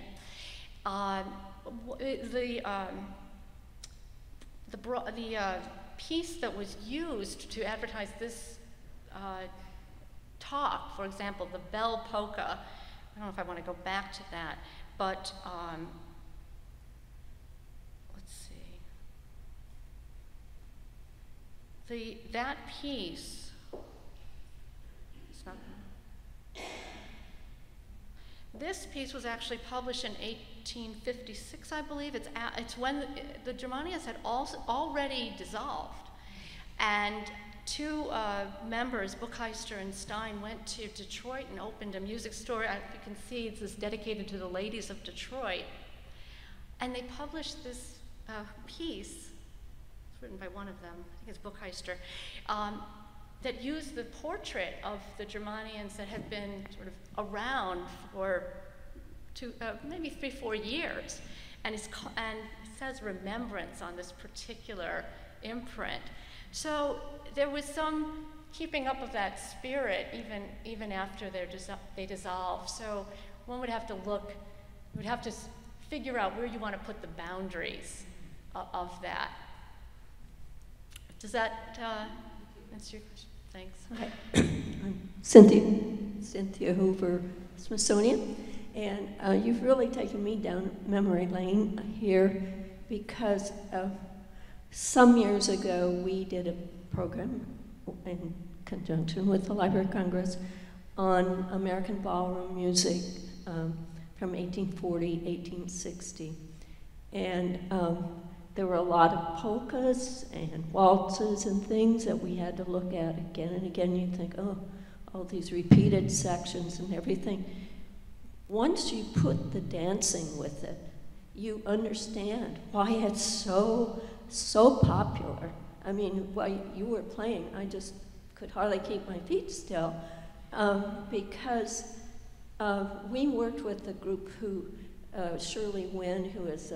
[SPEAKER 4] The piece that was used to advertise this talk, for example, the Bell Polka, I don't know if I want to go back to that, but let's see. That piece, it's not, this piece was actually published in 1856, I believe. It's when the Germanias had already dissolved, and two members, Buchheister and Stein, went to Detroit and opened a music store. As you can see, it's dedicated to the ladies of Detroit. And they published this piece, it's written by one of them, I think it's Buchheister, that used the portrait of the Germanians that had been sort of around for maybe 3-4 years. And it says remembrance on this particular imprint. So there was some keeping up of that spirit even after they dissolved. So one would have to look, would have to figure out where you want to put the boundaries of that. Does that answer your question? Thanks.
[SPEAKER 9] Hi, I'm Cynthia Hoover, Smithsonian, and you've really taken me down memory lane here because some years ago we did a program in conjunction with the Library of Congress on American ballroom music from 1840, 1860. And there were a lot of polkas and waltzes and things that we had to look at again and again. You'd think, oh, all these repeated sections and everything. Once you put the dancing with it, you understand why it's so popular. I mean, while you were playing, I just could hardly keep my feet still because we worked with a group who, Shirley Wynn, who has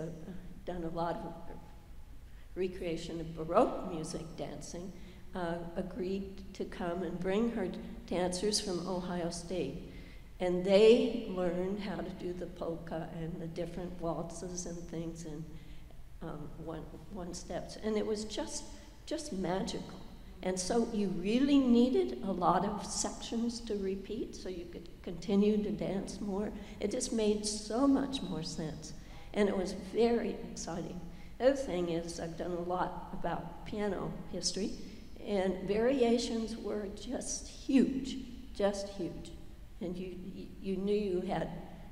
[SPEAKER 9] done a lot of recreation of Baroque music dancing, agreed to come and bring her dancers from Ohio State. And they learned how to do the polka and the different waltzes and things and one steps. And it was just magical. And so you really needed a lot of sections to repeat so you could continue to dance more. It just made so much more sense. And it was very exciting. The other thing is I've done a lot about piano history, and variations were just huge. And you knew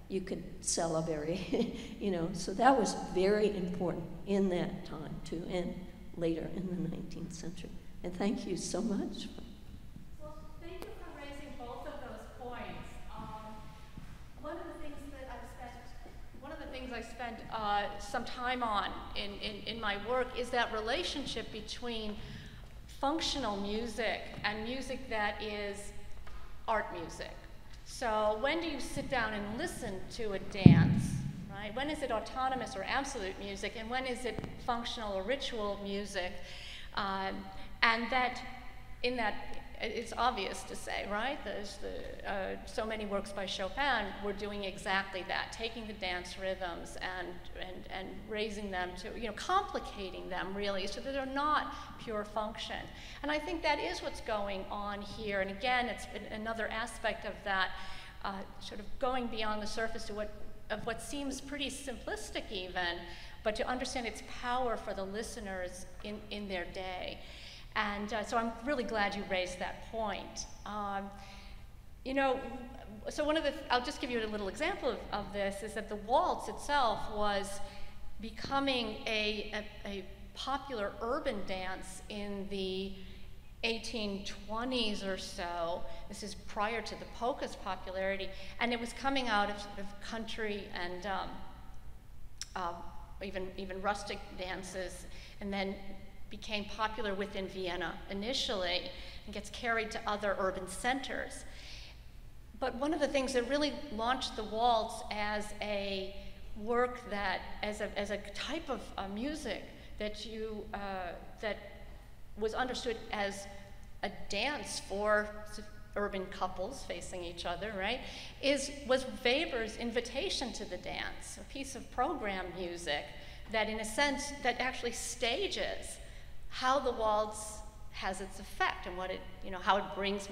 [SPEAKER 9] you could sell a so that was very important in that time too, and later in the 19th century. And thank you so much.
[SPEAKER 4] Well, thank you for raising both of those points. One of the things I spent some time on in my work is that relationship between functional music and music that is art music. So when do you sit down and listen to a dance, right? When is it autonomous or absolute music, and when is it functional or ritual music? And that in that, it's obvious to say, right? There's so many works by Chopin were doing exactly that, taking the dance rhythms and raising them to, complicating them really so that they're not pure function. And I think that is what's going on here. And again, it's another aspect of that, sort of going beyond the surface to what seems pretty simplistic even, but to understand its power for the listeners in their day. And so I'm really glad you raised that point. So I'll just give you a little example of this, is that the waltz itself was becoming a popular urban dance in the 1820s or so. This is prior to the polka's popularity, and it was coming out of sort of country and even rustic dances, and then became popular within Vienna initially and gets carried to other urban centers. But one of the things that really launched the waltz as a work as a type of music that was understood as a dance for urban couples facing each other, right, was Weber's invitation to the dance, a piece of program music that in a sense that actually stages how the waltz has its effect and how it brings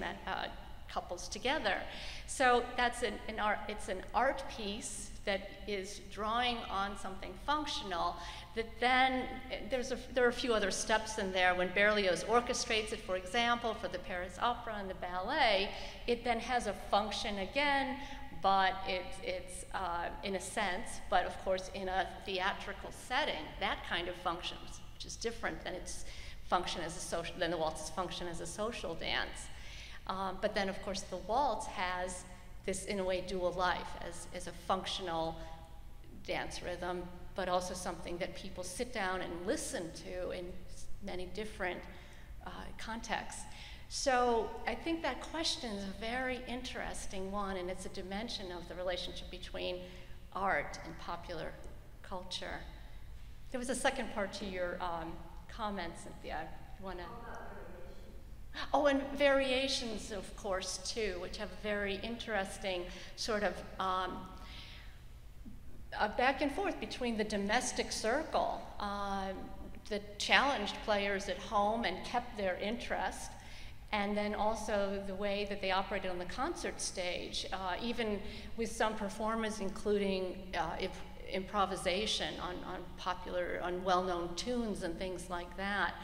[SPEAKER 4] couples together. So that's it's an art piece that is drawing on something functional that then there are a few other steps in there. When Berlioz orchestrates it, for example, for the Paris Opera and the ballet, it then has a function again, but it's in a sense, but of course in a theatrical setting, that kind of functions, which is different than its function as than the waltz's function as a social dance. But then, of course, the waltz has this, in a way, dual life as a functional dance rhythm, but also something that people sit down and listen to in many different contexts. So I think that question is a very interesting one, and it's a dimension of the relationship between art and popular culture. There was a second part to your comment, Cynthia. You want to? Oh, and variations, of course, too, which have a very interesting sort of back and forth between the domestic circle that challenged players at home and kept their interest, and then also the way that they operated on the concert stage, even with some performers including improvisation on well-known tunes and things like that.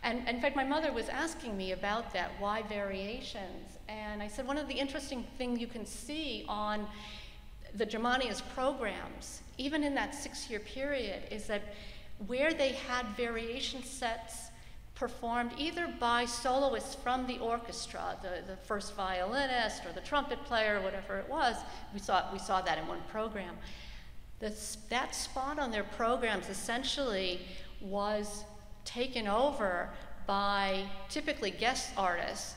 [SPEAKER 4] And in fact, my mother was asking me about that, why variations? And I said, one of the interesting things you can see on the Germania's programs, even in that 6-year period, is that where they had variation sets performed either by soloists from the orchestra, the first violinist or the trumpet player, whatever it was, we saw that in one program. That spot on their programs essentially was taken over by typically guest artists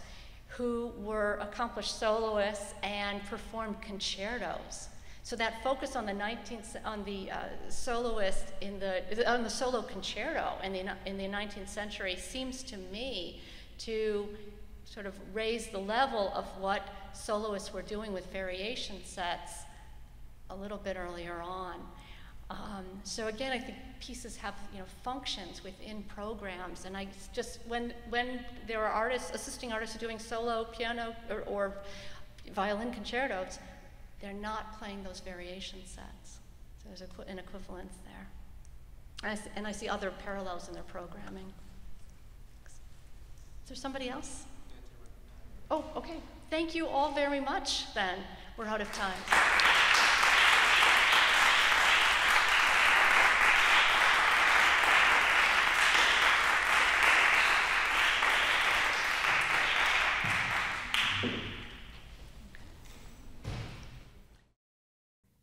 [SPEAKER 4] who were accomplished soloists and performed concertos. So that focus on the soloist on the solo concerto in the 19th century seems to me to sort of raise the level of what soloists were doing with variation sets a little bit earlier on. So again, I think pieces have functions within programs, and I just when there are artists, assisting artists doing solo piano or violin concertos, they're not playing those variation sets. So there's an equivalence there, and I see other parallels in their programming. Is there somebody else? Oh, okay. Thank you all very much. Then we're out of time.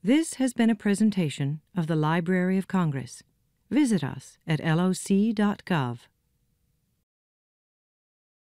[SPEAKER 1] This has been a presentation of the Library of Congress. Visit us at loc.gov.